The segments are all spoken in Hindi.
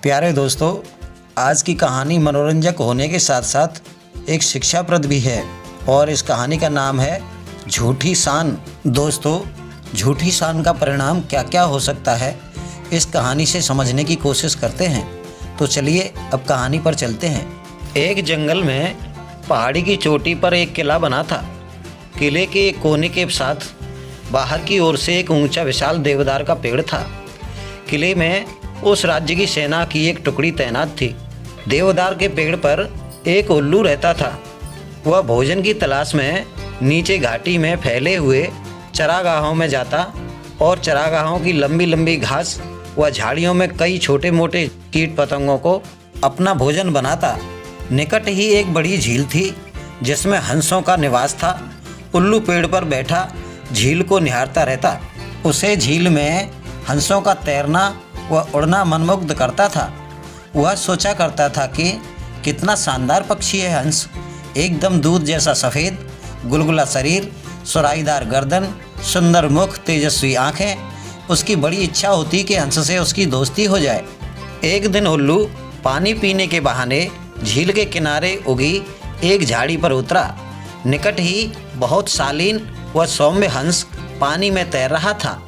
प्यारे दोस्तों, आज की कहानी मनोरंजक होने के साथ साथ एक शिक्षाप्रद भी है और इस कहानी का नाम है झूठी शान। दोस्तों, झूठी शान का परिणाम क्या क्या हो सकता है, इस कहानी से समझने की कोशिश करते हैं। तो चलिए अब कहानी पर चलते हैं। एक जंगल में पहाड़ी की चोटी पर एक किला बना था। किले के एक कोने के साथ बाहर की ओर से एक ऊंचा विशाल देवदार का पेड़ था। किले में उस राज्य की सेना की एक टुकड़ी तैनात थी। देवदार के पेड़ पर एक उल्लू रहता था। वह भोजन की तलाश में नीचे घाटी में फैले हुए चरागाहों में जाता और चरागाहों की लंबी लंबी घास व झाड़ियों में कई छोटे मोटे कीट पतंगों को अपना भोजन बनाता। निकट ही एक बड़ी झील थी जिसमें हंसों का निवास था। उल्लू पेड़ पर बैठा झील को निहारता रहता। उसे झील में हंसों का तैरना व उड़ना मनमुग्ध करता था। वह सोचा करता था कि कितना शानदार पक्षी है हंस। एकदम दूध जैसा सफ़ेद, गुलगुला शरीर, सुराहीदार गर्दन, सुंदर मुख, तेजस्वी आँखें। उसकी बड़ी इच्छा होती कि हंस से उसकी दोस्ती हो जाए। एक दिन उल्लू पानी पीने के बहाने झील के किनारे उगी एक झाड़ी पर उतरा। निकट ही बहुत शालीन व सौम्य हंस पानी में तैर रहा था।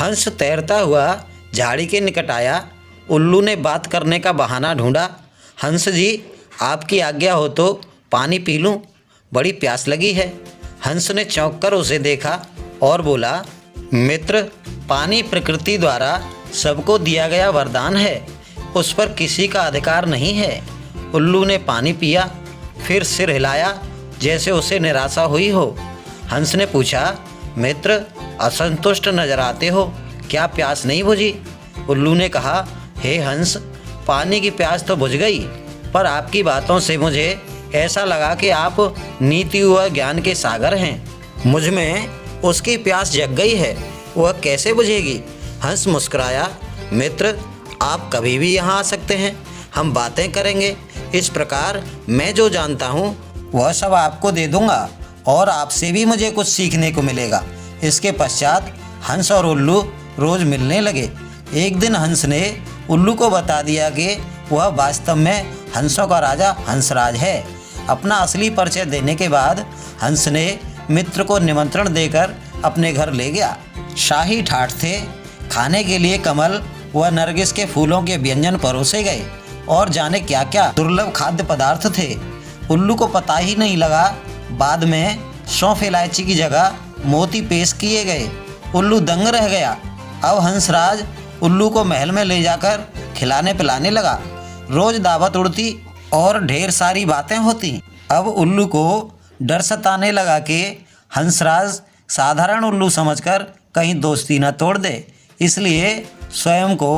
हंस तैरता हुआ झाड़ी के निकट आया। उल्लू ने बात करने का बहाना ढूंढा। हंस जी, आपकी आज्ञा हो तो पानी पी लूं, बड़ी प्यास लगी है। हंस ने चौंक कर उसे देखा और बोला, मित्र, पानी प्रकृति द्वारा सबको दिया गया वरदान है, उस पर किसी का अधिकार नहीं है। उल्लू ने पानी पिया, फिर सिर हिलाया जैसे उसे निराशा हुई हो। हंस ने पूछा, मित्र, असंतुष्ट नजर आते हो, क्या प्यास नहीं बुझी? उल्लू ने कहा, हे हंस, पानी की प्यास तो बुझ गई, पर आपकी बातों से मुझे ऐसा लगा कि आप नीति व ज्ञान के सागर हैं। मुझ में उसकी प्यास जग गई है, वह कैसे बुझेगी? हंस मुस्कुराया, मित्र, आप कभी भी यहाँ आ सकते हैं, हम बातें करेंगे। इस प्रकार मैं जो जानता हूँ वह सब आपको दे दूँगा और आपसे भी मुझे कुछ सीखने को मिलेगा। इसके पश्चात हंस और उल्लू रोज़ मिलने लगे। एक दिन हंस ने उल्लू को बता दिया कि वह वास्तव में हंसों का राजा हंसराज है। अपना असली परिचय देने के बाद हंस ने मित्र को निमंत्रण देकर अपने घर ले गया। शाही ठाठ थे। खाने के लिए कमल व नरगिस के फूलों के व्यंजन परोसे गए और जाने क्या क्या दुर्लभ खाद्य पदार्थ थे। उल्लू को पता ही नहीं लगा। बाद में सौंफ इलायची की जगह मोती पेश किए गए। उल्लू दंग रह गया। अब हंसराज उल्लू को महल में ले जाकर खिलाने पिलाने लगा। रोज दावत उड़ती और ढेर सारी बातें होती। अब उल्लू को डर सताने लगा कि हंसराज साधारण उल्लू समझकर कहीं दोस्ती न तोड़ दे। इसलिए स्वयं को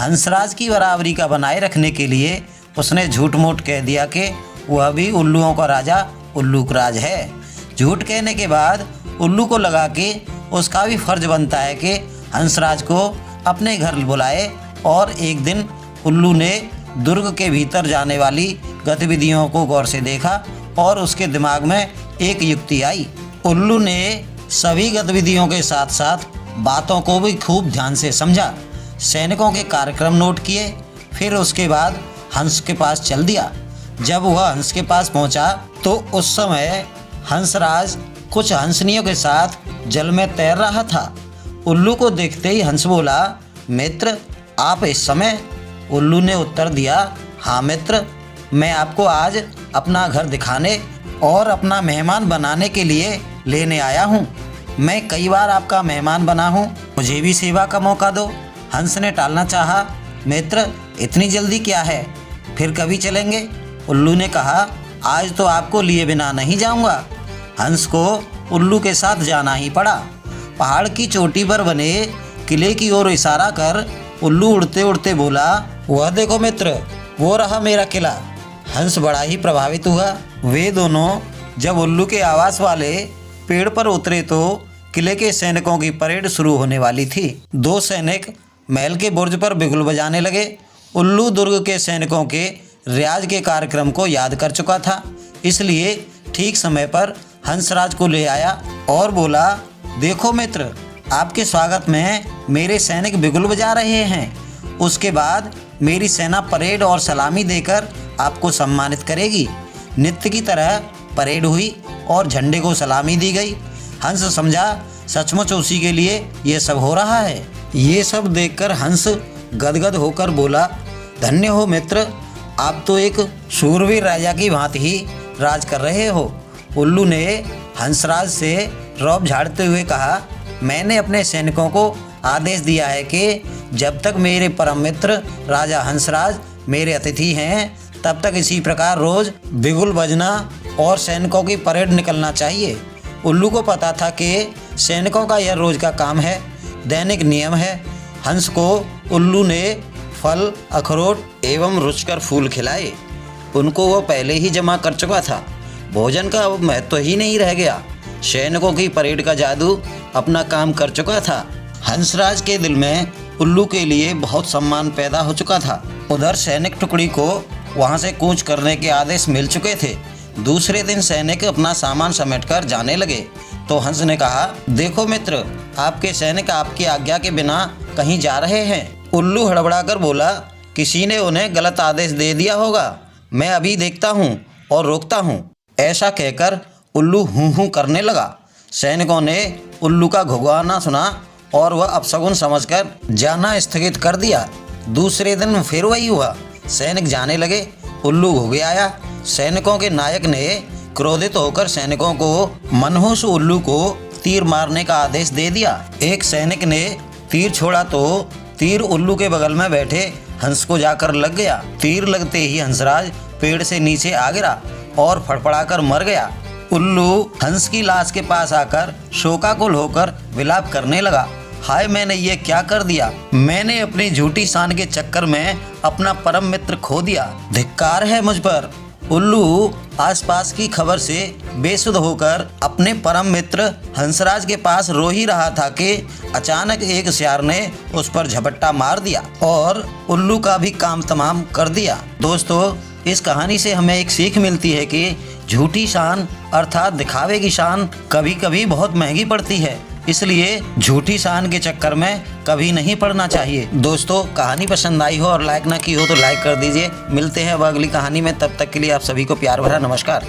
हंसराज की बराबरी का बनाए रखने के लिए उसने झूठ मूठ कह दिया कि वह भी उल्लुओं का राजा उल्लूकराज है। झूठ कहने के बाद उल्लू को लगा कि उसका भी फर्ज बनता है कि हंसराज को अपने घर बुलाए। और एक दिन उल्लू ने दुर्ग के भीतर जाने वाली गतिविधियों को गौर से देखा और उसके दिमाग में एक युक्ति आई। उल्लू ने सभी गतिविधियों के साथ साथ बातों को भी खूब ध्यान से समझा। सैनिकों के कार्यक्रम नोट किए। फिर उसके बाद हंस के पास चल दिया। जब वह हंस के पास पहुंचा तो उस समय हंसराज कुछ हंसनियों के साथ जल में तैर रहा था। उल्लू को देखते ही हंस बोला, मित्र, आप इस समय? उल्लू ने उत्तर दिया, हाँ मित्र, मैं आपको आज अपना घर दिखाने और अपना मेहमान बनाने के लिए लेने आया हूँ। मैं कई बार आपका मेहमान बना हूँ, मुझे भी सेवा का मौका दो। हंस ने टालना चाहा, मित्र, इतनी जल्दी क्या है, फिर कभी चलेंगे। उल्लू ने कहा, आज तो आपको लिए बिना नहीं जाऊँगा। हंस को उल्लू के साथ जाना ही पड़ा। पहाड़ की चोटी पर बने किले की ओर इशारा कर उल्लू उड़ते उड़ते बोला, वह देखो मित्र, वो रहा मेरा किला। हंस बड़ा ही प्रभावित हुआ। वे दोनों जब उल्लू के आवास वाले पेड़ पर उतरे तो किले के सैनिकों की परेड शुरू होने वाली थी। दो सैनिक महल के बुर्ज पर बिगुल बजाने लगे। उल्लू दुर्ग के सैनिकों के रियाज के कार्यक्रम को याद कर चुका था, इसलिए ठीक समय पर हंसराज को ले आया और बोला, देखो मित्र, आपके स्वागत में मेरे सैनिक बिगुल बजा रहे हैं। उसके बाद मेरी सेना परेड और सलामी देकर आपको सम्मानित करेगी। नित्य की तरह परेड हुई और झंडे को सलामी दी गई। हंस समझा सचमुच उसी के लिए ये सब हो रहा है। ये सब देखकर हंस गदगद होकर बोला, धन्य हो मित्र, आप तो एक शूरवीर राजा की भांति ही राज कर रहे हो। उल्लू ने हंसराज से रौब झाड़ते हुए कहा, मैंने अपने सैनिकों को आदेश दिया है कि जब तक मेरे परम मित्र राजा हंसराज मेरे अतिथि हैं तब तक इसी प्रकार रोज बिगुल बजना और सैनिकों की परेड निकलना चाहिए। उल्लू को पता था कि सैनिकों का यह रोज का काम है, दैनिक नियम है। हंस को उल्लू ने फल, अखरोट एवं रुचिकर फूल खिलाए। उनको वह पहले ही जमा कर चुका था। भोजन का अब महत्व ही नहीं रह गया। सैनिकों की परेड का जादू अपना काम कर चुका था। हंसराज के दिल में उल्लू के लिए बहुत सम्मान पैदा हो चुका था। उधर सैनिक टुकड़ी को वहां से कूच करने के आदेश मिल चुके थे। दूसरे दिन सैनिक अपना सामान समेटकर जाने लगे तो हंस ने कहा, देखो मित्र, आपके सैनिक आपकी आज्ञा के बिना कहीं जा रहे हैं। उल्लू हड़बड़ाकर बोला, किसी ने उन्हें गलत आदेश दे दिया होगा, मैं अभी देखता हूँ और रोकता हूँ। ऐसा कहकर उल्लू हूँ हूँ करने लगा। सैनिकों ने उल्लू का घुघुआना सुना और वह अपशगुन समझकर जाना स्थगित कर दिया। दूसरे दिन फिर वही हुआ। सैनिक जाने लगे, उल्लू घुघुआया। सैनिकों के नायक ने क्रोधित होकर सैनिकों को मनहूस उल्लू को तीर मारने का आदेश दे दिया। एक सैनिक ने तीर छोड़ा तो तीर उल्लू के बगल में बैठे हंस को जाकर लग गया। तीर लगते ही हंसराज पेड़ से नीचे आ गिरा और फड़फड़ाकर मर गया। उल्लू हंस की लाश के पास आकर शोकाकुल होकर विलाप करने लगा, हाय मैंने ये क्या कर दिया, मैंने अपनी झूठी शान के चक्कर में अपना परम मित्र खो दिया, धिक्कार है मुझ पर। उल्लू आसपास की खबर से बेसुध होकर अपने परम मित्र हंसराज के पास रो ही रहा था कि अचानक एक सियार ने उस पर झपट्टा मार दिया और उल्लू का भी काम तमाम कर दिया। दोस्तों, इस कहानी से हमें एक सीख मिलती है कि झूठी शान अर्थात दिखावे की शान कभी कभी बहुत महंगी पड़ती है, इसलिए झूठी शान के चक्कर में कभी नहीं पड़ना चाहिए। दोस्तों, कहानी पसंद आई हो और लाइक ना की हो तो लाइक कर दीजिए। मिलते हैं अब अगली कहानी में, तब तक के लिए आप सभी को प्यार भरा नमस्कार।